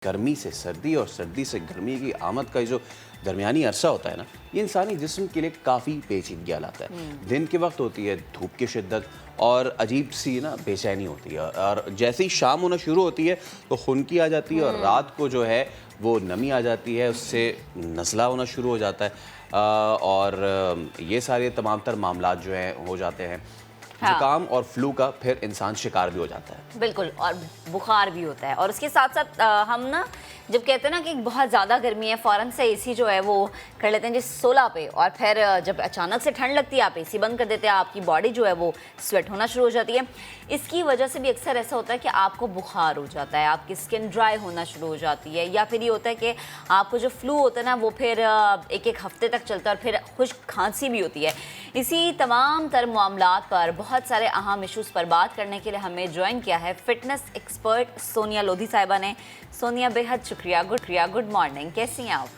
गर्मी से सर्दी और सर्दी से गर्मी की आमद का जो दरमियानी अरसा होता है ना, ये इंसानी जिस्म के लिए काफ़ी पेचीदगी लाता है। दिन के वक्त होती है धूप की शिद्दत और अजीब सी ना बेचैनी होती है, और जैसे ही शाम होना शुरू होती है तो खुनकी आ जाती है, और रात को जो है वो नमी आ जाती है, उससे नज़ला होना शुरू हो जाता है। और ये सारे तमाम तर मामलात जो हैं हो जाते हैं। हाँ। जुकाम और फ्लू का फिर इंसान शिकार भी हो जाता है। बिल्कुल, और बुखार भी होता है। और उसके साथ साथ हम ना जब कहते हैं ना कि बहुत ज़्यादा गर्मी है, फ़ौरन से एसी जो है वो कर लेते हैं जिस 16 पे, और फिर जब अचानक से ठंड लगती है आप एसी बंद कर देते हैं, आपकी बॉडी जो है वो स्वेट होना शुरू हो जाती है। इसकी वजह से भी अक्सर ऐसा होता है कि आपको बुखार हो जाता है, आपकी स्किन ड्राई होना शुरू हो जाती है, या फिर ये होता है कि आपको जो फ्लू होता है ना वो फिर एक एक हफ्ते तक चलता है, और फिर खुश्क खांसी भी होती है। इसी तमाम तर मामलात पर, बहुत सारे अहम इशूज़ पर बात करने के लिए हमें ज्वाइन किया है फिटनेस एक्सपर्ट सोनिया लोधी साहिबा ने। सोनिया, बेहद शुक्रिया। गुड मॉर्निंग, कैसी हैं आप?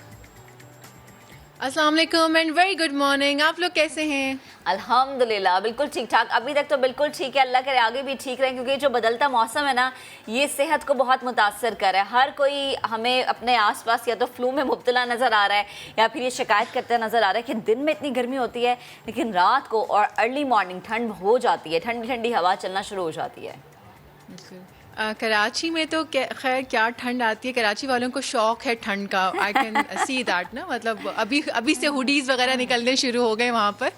अस्सलाम वालेकुम एंड वेरी गुड मॉर्निंग। आप लोग कैसे हैं? अल्हम्दुलिल्लाह, बिल्कुल ठीक ठाक। अभी तक तो बिल्कुल ठीक है, अल्लाह करे आगे भी ठीक रहे, क्योंकि जो बदलता मौसम है ना, ये सेहत को बहुत मुतासर कर रहा है। हर कोई हमें अपने आसपास या तो फ्लू में मुब्तला नज़र आ रहा है, या फिर ये शिकायत करते नज़र आ रहा है कि दिन में इतनी गर्मी होती है, लेकिन रात को और अर्ली मॉर्निंग ठंड हो जाती है, ठंडी ठंडी हवा चलना शुरू हो जाती है। कराची में तो खैर क्या ठंड आती है, कराची वालों को शौक है ठंड का। आई कैन सी दैट ना, मतलब अभी से हुडीज़ वगैरह निकलने शुरू हो गए वहाँ पर।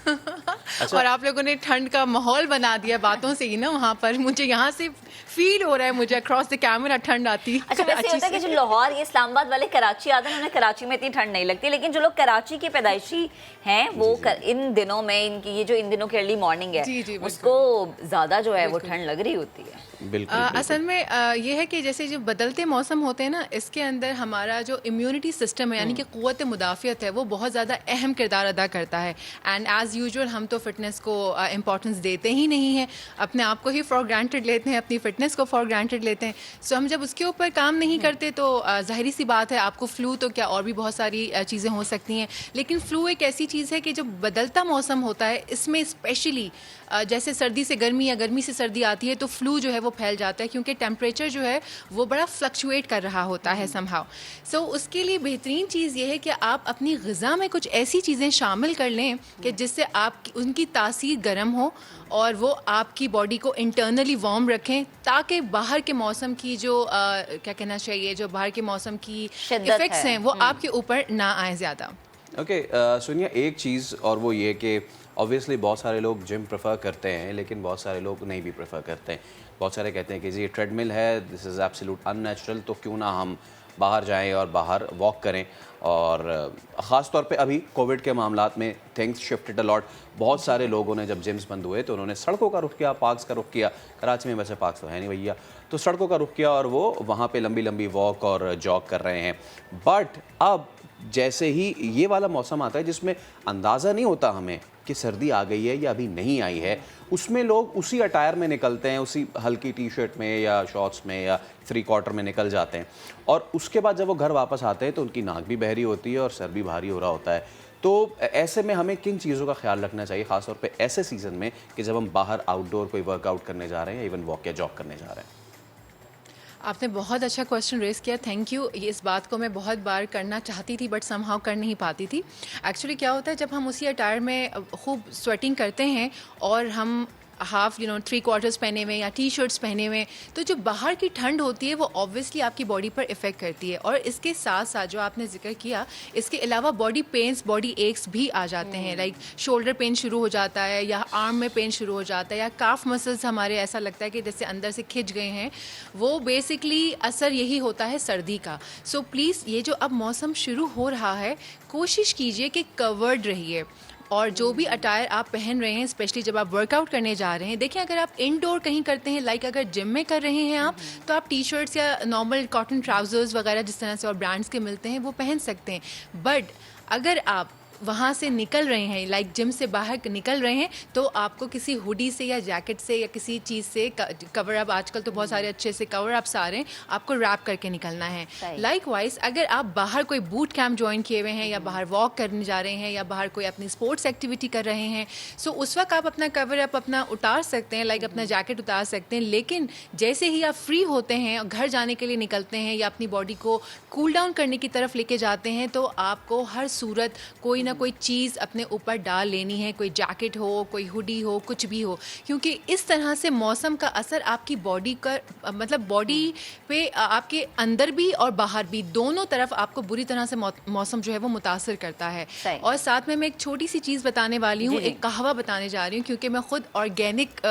अच्छा। और आप लोगों ने ठंड का माहौल बना दिया बातों से ही ना वहाँ पर। मुझे यहाँ से फील हो रहा है, मुझे अक्रॉस द कैमरा ठंड आती। अच्छा, वैसे होता है कि जो लाहौर, ये इस्लामाबाद वाले कराची आते हैं, उन्हें कराची में इतनी ठंड नहीं लगती, लेकिन जो लोग कराची के पैदाइशी हैं वो इन दिनों में, इन दिनों की अर्ली मॉर्निंग है, उसको ज़्यादा जो है वो ठंड लग रही होती है। बिल्कुल, असल में ये है कि जैसे जो बदलते मौसम होते हैं ना, इसके अंदर हमारा जो इम्यूनिटी सिस्टम है, यानी कि क़ुव्वत मुदाफ़ियत है, वो बहुत ज़्यादा अहम किरदार अदा करता है। एंड एज़ यूजुअल हम तो फिटनेस को इम्पोर्टेंस देते ही नहीं हैं, अपने आप को ही फॉर ग्रांटेड लेते हैं, अपनी फ़िटनेस को फॉर ग्रांटेड लेते हैं। सो हम जब उसके ऊपर काम नहीं करते तो ज़ाहिरी सी बात है, आपको फ़्लू तो क्या और भी बहुत सारी चीज़ें हो सकती हैं, लेकिन फ़्लू एक ऐसी चीज़ है कि जो बदलता मौसम होता है, इसमें स्पेशली जैसे सर्दी से गर्मी या गर्मी से सर्दी आती है तो फ्लू जो है वो फैल जाता है, क्योंकि टेम्परेचर जो है वो बड़ा फ्लक्चुएट कर रहा होता है समहाउ। सो उसके लिए बेहतरीन चीज़ ये है कि आप अपनी ग़िज़ा में कुछ ऐसी चीज़ें शामिल कर लें कि जिससे आप उनकी तासीर गर्म हो और वो आपकी बॉडी को इंटरनली वार्म रखें, ताकि बाहर के मौसम की जो क्या कहना चाहिए, जो बाहर के मौसम की इफ़ेक्ट्स हैं वो आपके ऊपर ना आए ज़्यादा। ओके, सुनिए, एक चीज़ और वो ये कि ऑब्वियसली बहुत सारे लोग जिम प्रेफर करते हैं, लेकिन बहुत सारे लोग नहीं भी प्रेफर करते हैं। बहुत सारे कहते हैं कि जी ट्रेडमिल है, दिस इज़ एब्सोल्यूट अननेचुरल, तो क्यों ना हम बाहर जाएं और बाहर वॉक करें। और ख़ास तौर पे अभी कोविड के मामलात में थिंग्स शिफ्टेड अ लॉट। बहुत सारे लोगों ने जब जिम्स बंद हुए तो उन्होंने सड़कों का रुख किया, पार्क्स का रुख किया। कराची में वैसे पार्क्स तो है नहीं भैया, तो सड़कों का रुख किया और वो वहाँ पे लंबी लंबी वॉक और जॉग कर रहे हैं। बट अब जैसे ही ये वाला मौसम आता है जिसमें अंदाज़ा नहीं होता हमें कि सर्दी आ गई है या अभी नहीं आई है, उसमें लोग उसी अटायर में निकलते हैं, उसी हल्की टी शर्ट में या शॉर्ट्स में या 3/4 में निकल जाते हैं, और उसके बाद जब वो घर वापस आते हैं तो उनकी नाक भी बहरी होती है और सर भी भारी हो रहा होता है। तो ऐसे में हमें किन चीज़ों का ख्याल रखना चाहिए, ख़ासतौर पे ऐसे सीज़न में कि जब हम बाहर आउटडोर कोई वर्कआउट करने जा रहे हैं या इवन वॉक या जॉग करने जा रहे हैं? आपने बहुत अच्छा क्वेश्चन रेज़ किया, थैंक यू। ये इस बात को मैं बहुत बार करना चाहती थी बट समहाउ कर नहीं पाती थी। एक्चुअली क्या होता है, जब हम उसी अटायर में खूब स्वेटिंग करते हैं और हम हाफ 3/4 पहने हुए या टी शर्ट्स पहने हुए, तो जो बाहर की ठंड होती है वो ऑब्वियसली आपकी बॉडी पर इफ़ेक्ट करती है। और इसके साथ साथ जो आपने जिक्र किया, इसके अलावा बॉडी पेन्स, बॉडी एक्स भी आ जाते हैं। लाइक शोल्डर पेन शुरू हो जाता है, या आर्म में पेन शुरू हो जाता है, या काफ मसल्स हमारे ऐसा लगता है कि जैसे अंदर से खिंच गए हैं। वो बेसिकली असर यही होता है सर्दी का। सो प्लीज़, ये जो अब मौसम शुरू हो रहा है, कोशिश कीजिए कि कवर्ड रहिए, और जो भी अटायर आप पहन रहे हैं, स्पेशली जब आप वर्कआउट करने जा रहे हैं, देखिए अगर आप इनडोर कहीं करते हैं, लाइक अगर जिम में कर रहे हैं आप, तो आप टी शर्ट्स या नॉर्मल कॉटन ट्राउज़र्स वगैरह जिस तरह से और ब्रांड्स के मिलते हैं वो पहन सकते हैं। बट अगर आप वहाँ से निकल रहे हैं, लाइक जिम से बाहर निकल रहे हैं, तो आपको किसी हुडी से या जैकेट से या किसी चीज़ से कवर अप, आजकल तो बहुत सारे अच्छे से कवर अप्स आ रहे हैं, आपको रैप करके निकलना है। सही। लाइकवाइज अगर आप बाहर कोई बूट कैंप ज्वाइन किए हुए हैं या बाहर वॉक करने जा रहे हैं या बाहर कोई अपनी स्पोर्ट्स एक्टिविटी कर रहे हैं, सो उस वक्त आप अपना कवर अप अपना उतार सकते हैं, लाइक अपना जैकेट उतार सकते हैं। लेकिन जैसे ही आप फ्री होते हैं और घर जाने के लिए निकलते हैं या अपनी बॉडी को कूल डाउन करने की तरफ लेके जाते हैं, तो आपको हर सूरत कोई ना कोई चीज़ अपने ऊपर डाल लेनी है, कोई जैकेट हो, कोई हुडी हो, कुछ भी हो, क्योंकि इस तरह से मौसम का असर आपकी बॉडी का मतलब बॉडी पे आपके अंदर भी और बाहर भी दोनों तरफ आपको बुरी तरह से मौसम जो है वो मुतासर करता है। सही। और साथ में मैं एक छोटी सी चीज़ बताने वाली हूँ, जी, जी। एक कहवा बताने जा रही हूँ, क्योंकि मैं खुद ऑर्गेनिक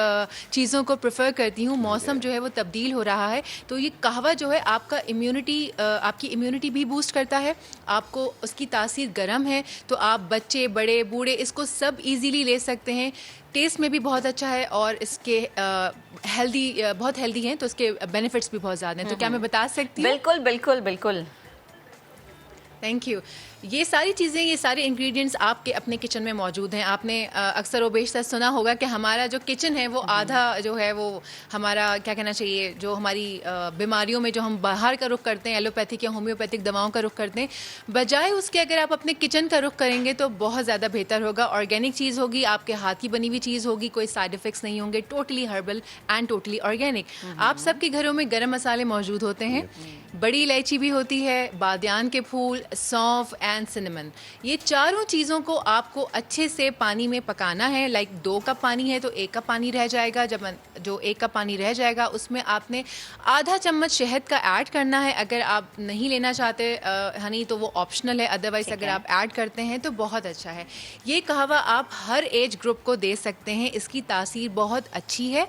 चीज़ों को प्रेफर करती हूँ। मौसम जो है वो तब्दील हो रहा है, तो ये कहवा जो है आपका आपकी इम्यूनिटी भी बूस्ट करता है, आपको उसकी तासीर गर्म है, तो आप बच्चे बड़े बूढ़े इसको सब इजीली ले सकते हैं। टेस्ट में भी बहुत अच्छा है और इसके बहुत हेल्दी हैं, तो इसके बेनिफिट्स भी बहुत ज़्यादा हैं। तो क्या मैं बता सकती हूँ? बिल्कुल बिल्कुल बिल्कुल। Thank you. ये सारी चीज़ें, ये सारे इंग्रेडिएंट्स आपके अपने किचन में मौजूद हैं। आपने अक्सर व बेशतर सुना होगा कि हमारा जो किचन है वो आधा जो है वो हमारा क्या कहना चाहिए, जो हमारी बीमारियों में जो हम बाहर का रुख करते हैं, एलोपैथिक या होम्योपैथिक दवाओं का रुख करते हैं, बजाय उसके अगर आप अपने किचन का रुख करेंगे तो बहुत ज़्यादा बेहतर होगा। ऑर्गेनिक चीज़ होगी, आपके हाथ की बनी हुई चीज़ होगी, कोई साइड इफ़ेक्ट्स नहीं होंगे, totally herbal and totally organic. आप सबके घरों में गरम मसाले मौजूद होते हैं, बड़ी इलायची भी होती है, बादियान के फूल, सौंफ एंड सिनेमन। ये चारों चीज़ों को आपको अच्छे से पानी में पकाना है। लाइक 2 कप पानी है तो 1 कप पानी रह जाएगा। जब जो 1 कप पानी रह जाएगा उसमें आपने आधा चम्मच शहद का ऐड करना है। अगर आप नहीं लेना चाहते हनी तो वो ऑप्शनल है, अदरवाइज अगर आप ऐड करते हैं तो बहुत अच्छा है। ये कहवा आप हर एज ग्रुप को दे सकते हैं, इसकी तासीर बहुत अच्छी है,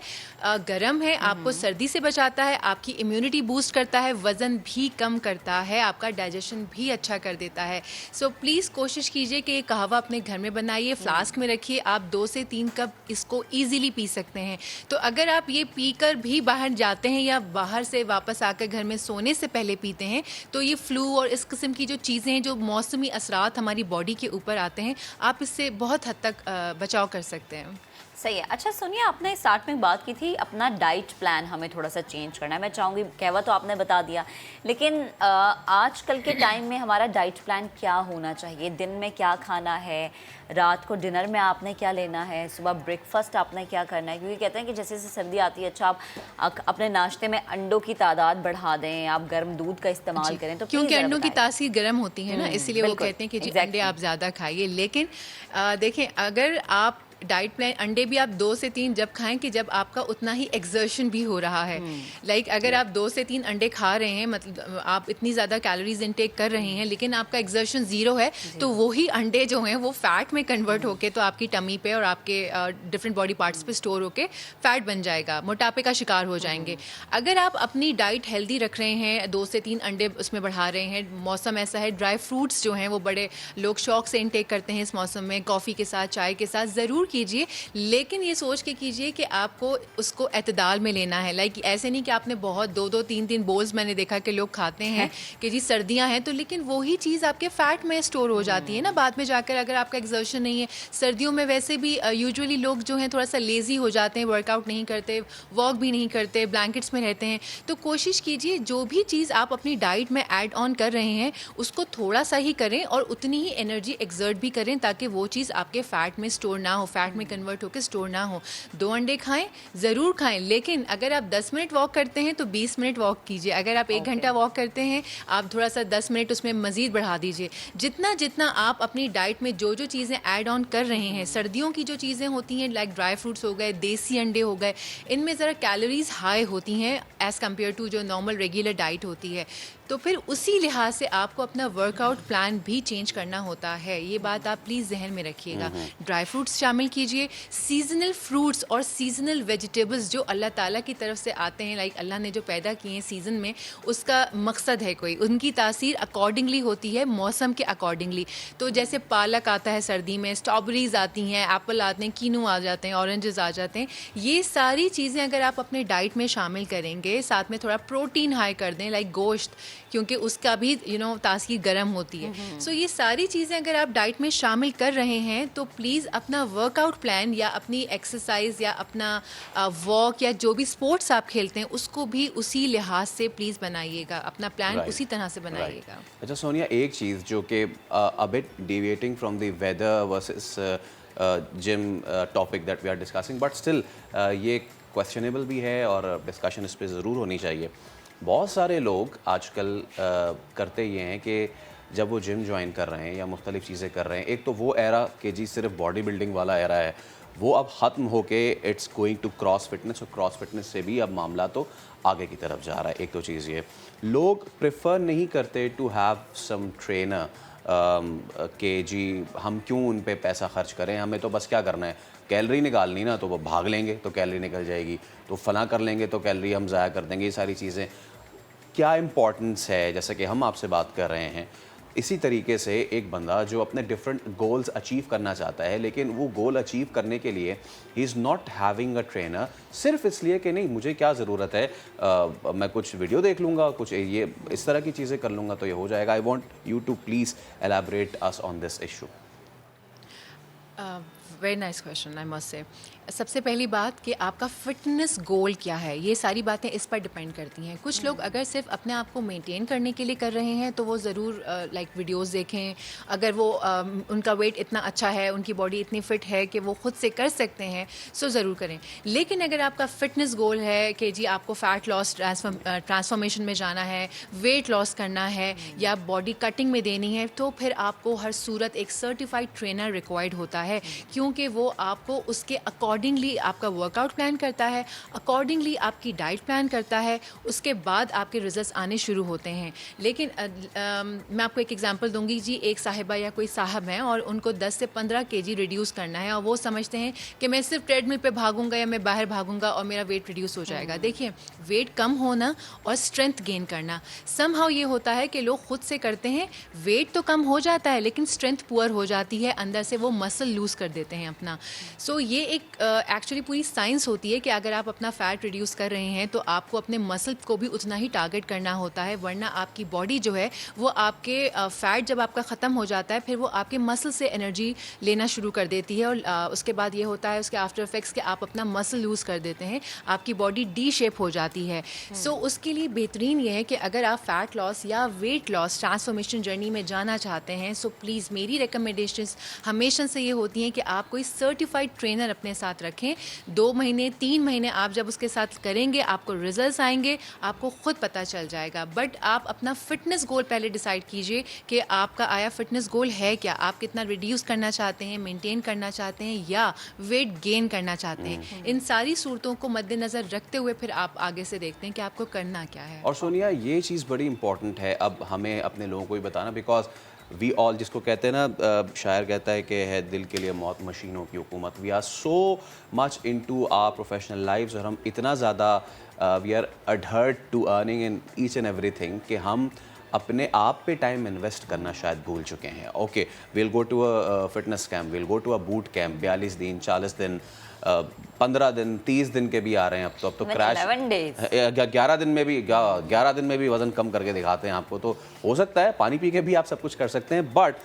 गर्म है, आपको सर्दी से बचाता है, आपकी इम्यूनिटी बूस्ट करता है, वज़न भी कम करता है, आपका डाइजेशन भी अच्छा कर देता है। सो प्लीज़ कोशिश कीजिए कि ये कहवा अपने घर में बनाइए, फ्लास्क में रखिए। आप 2 से 3 कप इसको ईजिली पी सकते हैं। तो अगर आप ये पीकर भी बाहर जाते हैं या बाहर से वापस आकर घर में सोने से पहले पीते हैं, तो ये फ्लू और इस किस्म की जो चीज़ें हैं, जो मौसमी असरात हमारी बॉडी के ऊपर आते हैं, आप इससे बहुत हद तक बचाव कर सकते हैं। सही है। अच्छा सुनिए, आपने स्टार्ट में बात की थी अपना डाइट प्लान हमें थोड़ा सा चेंज करना है। मैं चाहूँगी, कहवा तो आपने बता दिया, लेकिन आजकल के टाइम में हमारा डाइट प्लान क्या होना चाहिए? दिन में क्या खाना है, रात को डिनर में आपने क्या लेना है, सुबह ब्रेकफास्ट आपने क्या करना है? क्योंकि कहते हैं कि जैसे जैसे सर्दी आती है, अच्छा आप अपने नाश्ते में अंडों की तादाद बढ़ा दें, आप गर्म दूध का इस्तेमाल करें, तो क्योंकि please अंडों की बताएं। तासीर गर्म होती है ना, इसीलिए वो बिल्कुल, कहते हैं कि जी exactly। अंडे आप ज़्यादा खाइए। लेकिन देखें, अगर आप डाइट प्लान, अंडे भी आप 2 से 3 जब खाएं कि जब आपका उतना ही एक्सर्शन भी हो रहा है। लाइक अगर आप 2 से 3 अंडे खा रहे हैं, मतलब आप इतनी ज़्यादा कैलोरीज इनटेक कर रहे हैं, लेकिन आपका एक्सर्शन 0 है, तो वही अंडे जो हैं वो फैट में कन्वर्ट होके तो आपकी टमी पे और आपके डिफरेंट बॉडी पार्ट्स पे स्टोर होके फैट बन जाएगा, मोटापे का शिकार हो जाएंगे। अगर आप अपनी डाइट हेल्दी रख रहे हैं, 2 से 3 अंडे उसमें बढ़ा रहे हैं, मौसम ऐसा है, ड्राई फ्रूट्स जो हैं वो बड़े लोग शौक से इनटेक करते हैं इस मौसम में, कॉफ़ी के साथ, चाय के साथ ज़रूर कीजिए, लेकिन ये सोच के कीजिए कि आपको उसको एतदाल में लेना है। लाइक ऐसे नहीं कि आपने बहुत 2-2 3-3 बोल्स, मैंने देखा कि लोग खाते हैं कि जी सर्दियां हैं, तो लेकिन वही चीज़ आपके फैट में स्टोर हो जाती है ना बाद में जाकर, अगर आपका एक्सर्शन नहीं है। सर्दियों में वैसे भी यूजुअली लोग जो हैं थोड़ा सा लेज़ी हो जाते हैं, वर्कआउट नहीं करते, वॉक भी नहीं करते, ब्लैंकेट्स में रहते हैं। तो कोशिश कीजिए जो भी चीज़ आप अपनी डाइट में ऐड ऑन कर रहे हैं उसको थोड़ा सा ही करें और उतनी ही एनर्जी एक्सर्ट भी करें, ताकि वो चीज़ आपके फैट में स्टोर ना हो, फैट में कन्वर्ट होकर स्टोर ना हो। 2 अंडे खाएं, ज़रूर खाएं, लेकिन अगर आप 10 मिनट वॉक करते हैं तो 20 मिनट वॉक कीजिए। अगर आप 1 घंटा वॉक करते हैं, आप थोड़ा सा 10 मिनट उसमें मज़ीद बढ़ा दीजिए। जितना जितना आप अपनी डाइट में जो जो चीज़ें ऐड ऑन कर रहे हैं, सर्दियों की जो चीज़ें होती हैं लाइक ड्राई फ्रूट्स हो गए, देसी अंडे हो गए, इनमें ज़रा कैलोरीज हाई होती हैं एज़ कम्पेयर टू जो नॉर्मल रेगुलर डाइट होती है। तो फिर उसी लिहाज से आपको अपना वर्कआउट प्लान भी चेंज करना होता है। ये बात आप प्लीज़ जहन में रखिएगा। ड्राई फ्रूट्स शामिल कीजिए, सीजनल फ्रूट्स और सीजनल वेजिटेबल्स जो अल्लाह ताला की तरफ से आते हैं, लाइक अल्लाह ने जो पैदा किए हैं सीज़न में, उसका मकसद है कोई, उनकी तासीर अकॉर्डिंगली होती है, मौसम के अकॉर्डिंगली। तो जैसे पालक आता है सर्दी में, स्ट्रॉबेरीज आती हैं, एप्पल आते हैं, कीनू आ जाते हैं, ऑरेंजेस आ जाते हैं। ये सारी चीज़ें अगर आप अपने डाइट में शामिल करेंगे, साथ में थोड़ा प्रोटीन हाई कर दें, लाइक गोश्त क्योंकि उसका भी तासीर गर्म होती है। सो ये सारी चीज़ें अगर आप डाइट में शामिल कर रहे हैं तो प्लीज़ अपना वर्कआउट प्लान या अपनी एक्सरसाइज या अपना वॉक या जो भी स्पोर्ट्स आप खेलते हैं उसको भी उसी लिहाज से प्लीज़ बनाइएगा, अपना प्लान Right. उसी तरह से बनाइएगा। Right. अच्छा सोनिया, एक चीज़ जो कि a bit deviating from the weather versus gym topic that we are discussing, but still ये questionable भी है और discussion इस पे ज़रूर होनी चाहिए। बहुत सारे लोग आजकल करते ये हैं कि जब वो जिम ज्वाइन कर रहे हैं या मुख्तलिफ चीज़ें कर रहे हैं, एक तो वो एरा कि जी सिर्फ बॉडी बिल्डिंग वाला एरा है, वो अब ख़त्म होके it's going to cross fitness, और क्रॉस फिटनेस से भी अब मामला तो आगे की तरफ जा रहा है। एक तो चीज़ ये, लोग प्रेफर नहीं करते टू हैव सम ट्रेनर कि जी हम क्यों उन पे पैसा खर्च करें, हमें तो बस क्या करना है, कैलोरी निकालनी ना, तो वो भाग लेंगे तो कैलोरी निकल जाएगी, तो फला कर लेंगे तो कैलोरी हम ज़ाया कर देंगे। ये सारी चीज़ें क्या इम्पोर्टेंस है, जैसे कि हम आपसे बात कर रहे हैं, इसी तरीके से एक बंदा जो अपने डिफरेंट गोल्स अचीव करना चाहता है, लेकिन वो गोल अचीव करने के लिए he is not having a trainer, सिर्फ इसलिए कि नहीं मुझे क्या ज़रूरत है, मैं कुछ वीडियो देख लूँगा, कुछ ये इस तरह की चीज़ें कर लूँगा तो ये हो जाएगा। I want you to please elaborate us on this issue. Very nice question, I must say. सबसे पहली बात कि आपका फिटनेस गोल क्या है, ये सारी बातें इस पर डिपेंड करती हैं। कुछ लोग अगर सिर्फ अपने आप को मेंटेन करने के लिए कर रहे हैं तो वो ज़रूर लाइक वीडियोस देखें, अगर वो उनका वेट इतना अच्छा है, उनकी बॉडी इतनी फिट है कि वो खुद से कर सकते हैं, सो ज़रूर करें। लेकिन अगर आपका फिटनेस गोल है कि जी आपको फ़ैट लॉस ट्रांसफॉर्मेशन में जाना है, वेट लॉस करना है या बॉडी कटिंग में देनी है, तो फिर आपको हर सूरत एक सर्टिफाइड ट्रेनर रिक्वायर्ड होता है, क्योंकि वो आपको उसके अकॉर्डिंगली आपका वर्कआउट प्लान करता है, अकॉर्डिंगली आपकी डाइट प्लान करता है, उसके बाद आपके रिजल्ट्स आने शुरू होते हैं। लेकिन मैं आपको एक एग्जांपल दूंगी जी, एक साहिबा या कोई साहब हैं और उनको 10 से 15 केजी रिड्यूस करना है और वो समझते हैं कि मैं सिर्फ ट्रेडमिल पे भागूंगा या मैं बाहर भागूंगा और मेरा वेट रिड्यूस हो जाएगा। देखिए, वेट कम होना और स्ट्रेंथ गेन करना समहाउ ये होता है कि लोग खुद से करते हैं, वेट तो कम हो जाता है लेकिन स्ट्रेंथ पुअर हो जाती है, अंदर से वो मसल लूज़ कर देते हैं अपना। सो ये एक एक्चुअली पूरी साइंस होती है कि अगर आप अपना फ़ैट रिड्यूस कर रहे हैं तो आपको अपने मसल को भी उतना ही टारगेट करना होता है, वरना आपकी बॉडी जो है वो आपके फ़ैट जब आपका ख़त्म हो जाता है फिर वो आपके मसल से एनर्जी लेना शुरू कर देती है और उसके बाद ये होता है उसके आफ्टर इफेक्ट्स कि आप अपना मसल लूज़ कर देते हैं, आपकी बॉडी डी शेप हो जाती है। सो उसके लिए बेहतरीन ये है कि अगर आप फ़ैट लॉस या वेट लॉस ट्रांसफॉर्मेशन जर्नी में जाना चाहते हैं, सो प्लीज़ मेरी रिकमेंडेशंस हमेशा से ये होती हैं कि आप कोई सर्टिफाइड ट्रेनर अपने साथ रखें। 2 महीने 3 महीने आप जब उसके साथ करेंगे आपको रिजल्ट्स आएंगे, आपको खुद पता चल जाएगा। बट आप अपना फिटनेस गोल पहले डिसाइड कीजिए कि आपका आया फिटनेस गोल है क्या, आप कितना रिड्यूस करना चाहते हैं, मेंटेन करना चाहते हैं या वेट गेन करना चाहते हैं। इन सारी सूरतों को मद्देनज़र रखते हुए फिर आप आगे से देखते हैं कि आपको करना क्या है। और सोनिया, ये चीज़ बड़ी इंपॉर्टेंट है अब हमें अपने लोगों को भी बताना, बिकॉज वी ऑल, जिसको कहते हैं ना, शायर कहता है कि है दिल के लिए मौत मशीनों की हुकूमत। We are so much into our professional lives और हम इतना ज़्यादा we are adhered to earning in each and everything कि हम अपने आप पे टाइम इन्वेस्ट करना शायद भूल चुके हैं। Okay, will go to a fitness camp, will go to a boot camp, 42 दिन 40 दिन 15 दिन 30 दिन के भी आ रहे हैं अब तो क्रैश 11 दिन में भी 11 दिन में भी वज़न कम करके दिखाते हैं आपको। तो हो सकता है पानी पी के भी आप सब कुछ कर सकते हैं, बट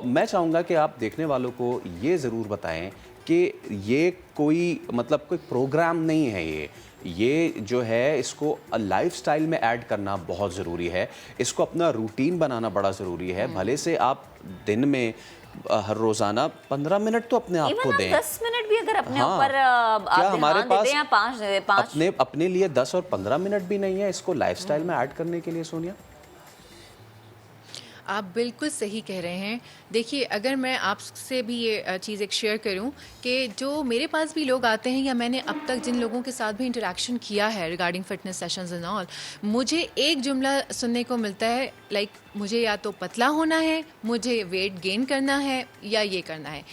मैं चाहूँगा कि आप देखने वालों को ये ज़रूर बताएं कि ये कोई मतलब कोई प्रोग्राम नहीं है, ये जो है इसको लाइफस्टाइल में ऐड करना बहुत ज़रूरी है, इसको अपना रूटीन बनाना बड़ा ज़रूरी है। भले से आप दिन में हर रोज़ाना 15 मिनट तो अपने आप को दें, 10 मिनट भी अगर अपने हाँ, ऊपर क्या हमारे पास या 5 अपने लिए 10 और 15 मिनट भी नहीं है इसको लाइफस्टाइल में ऐड करने के लिए? सोनिया, आप बिल्कुल सही कह रहे हैं। देखिए, अगर मैं आपसे भी ये चीज़ एक शेयर करूं कि जो मेरे पास भी लोग आते हैं या मैंने अब तक जिन लोगों के साथ भी इंटरेक्शन किया है regarding fitness sessions and all, मुझे एक जुमला सुनने को मिलता है, लाइक मुझे या तो पतला होना है, मुझे वेट गेन करना है या ये करना है।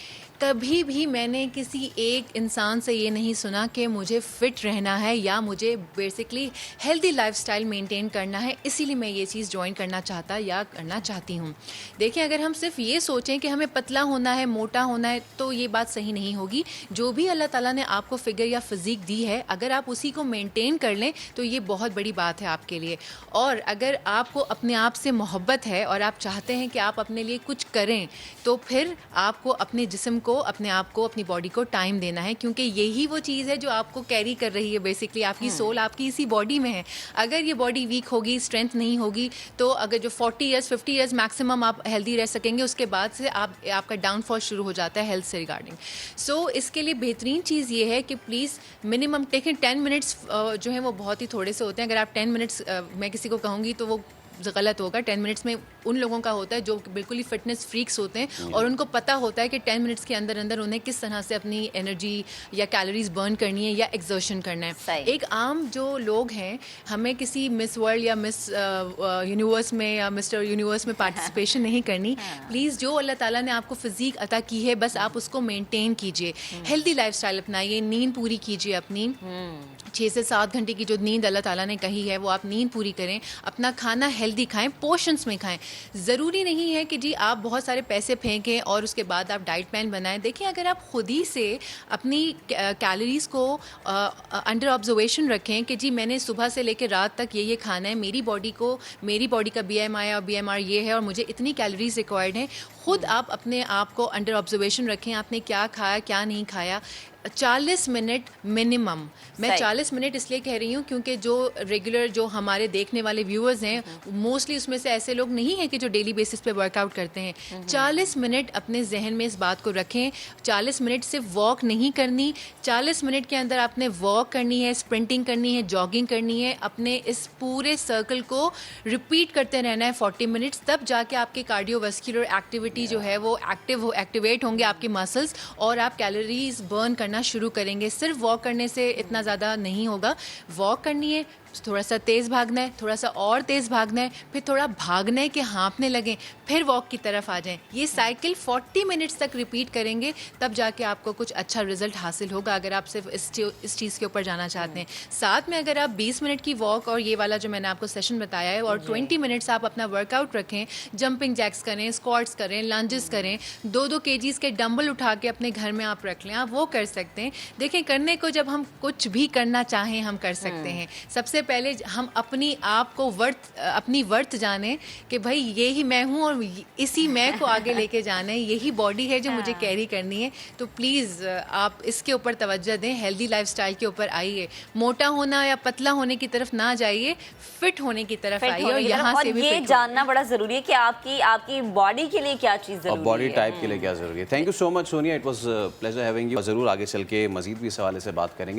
कभी भी मैंने किसी एक इंसान से ये नहीं सुना कि मुझे फ़िट रहना है या मुझे बेसिकली हेल्दी लाइफस्टाइल मेंटेन करना है, इसीलिए मैं ये चीज़ ज्वाइन करना चाहता या करना चाहती हूँ। देखिए, अगर हम सिर्फ ये सोचें कि हमें पतला होना है, मोटा होना है, तो ये बात सही नहीं होगी। जो भी अल्लाह ताला ने आपको फिगर या फिज़ीक दी है, अगर आप उसी को मेंटेन कर लें तो ये बहुत बड़ी बात है आपके लिए। और अगर आपको अपने आप से मोहब्बत है और आप चाहते हैं कि आप अपने लिए कुछ करें, तो फिर आपको अपने जिस्म को, अपने आप को, अपनी बॉडी को टाइम देना है, क्योंकि यही वो चीज़ है जो आपको कैरी कर रही है। बेसिकली आपकी सोल आपकी इसी बॉडी में है। अगर ये बॉडी वीक होगी, स्ट्रेंथ नहीं होगी, तो अगर जो 40 ईयर्स 50 ईयर्स मैक्सिमम आप हेल्दी रह सकेंगे, उसके बाद से आपका डाउनफॉल शुरू हो जाता है हेल्थ से रिगार्डिंग। सो इसके लिए बेहतरीन चीज़ ये है कि प्लीज़ मिनिमम टेकिंग 10 मिनट्स जो है वो बहुत ही थोड़े से होते हैं। अगर आप 10 मिनट्स मैं किसी को कहूँगी तो वो गलत होगा। 10 मिनट्स में उन लोगों का होता है जो बिल्कुल ही फिटनेस फ्रीक्स होते हैं और उनको पता होता है कि 10 मिनट्स के अंदर अंदर उन्हें किस तरह से अपनी एनर्जी या कैलोरीज बर्न करनी है या एग्जर्शन करना है। सही। एक आम जो लोग हैं, हमें किसी मिस वर्ल्ड या मिस यूनिवर्स में या मिस्टर यूनिवर्स में पार्टिसिपेशन नहीं करनी। प्लीज़, जो अल्लाह ताला ने आपको फिज़ीक अता की है, बस आप उसको मेंटेन कीजिए। हेल्दी लाइफस्टाइल अपनाइए, नींद पूरी कीजिए अपनी। 6 से 7 घंटे की जो नींद अल्लाह ताला ने कही है वो आप नींद पूरी करें। अपना खाना हेल्दी खाएं, पोर्शंस में खाएं। ज़रूरी नहीं है कि जी आप बहुत सारे पैसे फेंकें और उसके बाद आप डाइट प्लान बनाएं। देखिए, अगर आप खुद ही से अपनी कैलोरीज़ को अंडर ऑब्जर्वेशन रखें कि जी मैंने सुबह से लेकर रात तक ये खाना है, मेरी बॉडी का BMI और BMR ये है और मुझे इतनी कैलोरीज रिक्वायर्ड हैं। खुद आप अपने आप को अंडर ऑब्जर्वेशन रखें, आपने क्या खाया क्या नहीं खाया। 40 मिनट मिनिमम। मैं सही। 40 मिनट इसलिए कह रही हूँ क्योंकि जो रेगुलर जो हमारे देखने वाले व्यूअर्स हैं, मोस्टली उसमें से ऐसे लोग नहीं हैं कि जो डेली बेसिस पे वर्कआउट करते हैं। 40 मिनट अपने जहन में इस बात को रखें। 40 मिनट सिर्फ वॉक नहीं करनी, 40 मिनट के अंदर आपने वॉक करनी है, स्प्रिंटिंग करनी है, जॉगिंग करनी है। अपने इस पूरे सर्कल को रिपीट करते रहना है 40 मिनट्स। तब जाके आपके कार्डियोवास्कुलर एक्टिविटी जो है वो एक्टिवेट होंगे आपके मसल्स और आप कैलोरीज बर्न करना शुरू करेंगे। सिर्फ वॉक करने से इतना ज़्यादा नहीं होगा। वॉक करनी है, थोड़ा सा तेज़ भागना है, थोड़ा सा और तेज़ भागना है, फिर थोड़ा भागना है कि हाँफने लगें, फिर वॉक की तरफ आ जाएं। ये साइकिल 40 मिनट्स तक रिपीट करेंगे, तब जाके आपको कुछ अच्छा रिजल्ट हासिल होगा। अगर आप सिर्फ इस चीज़ के ऊपर जाना चाहते हैं। साथ में अगर आप 20 मिनट की वॉक और ये वाला जो मैंने आपको सेशन बताया है और 20 मिनट्स आप अपना वर्कआउट रखें, जंपिंग जैक्स करें, स्क्वाट्स करें, लंजेस करें, 2-2 kgs के डंबल उठा के अपने घर में आप रख लें, आप वो कर सकते हैं। देखें, करने को जब हम कुछ भी करना चाहें हम कर सकते हैं। सबसे पहले हम अपनी वर्थ जाने कि भाई ये ही मैं हूँ और इसी मैं को आगे लेके जाना है, यही बॉडी है जो मुझे कैरी करनी है। तो प्लीज़ आप इसके ऊपर तवज्जो दें, हेल्दी लाइफस्टाइल के ऊपर आइए। मोटा होना या पतला होने की तरफ ना जाइए, फिट होने की तरफ आइए और यहाँ से भी ये fit जानना बड़ा ज़रूरी है कि आपकी बॉडी के लिए क्या चीज़ और ज़रूरी बॉडी है। टाइप के लिए क्या ज़रूरी है। Thank you so much Sonia, it was pleasure having you. ज़रूर आगे चल के मज़ीद भी इस हवाले से बात करेंगे।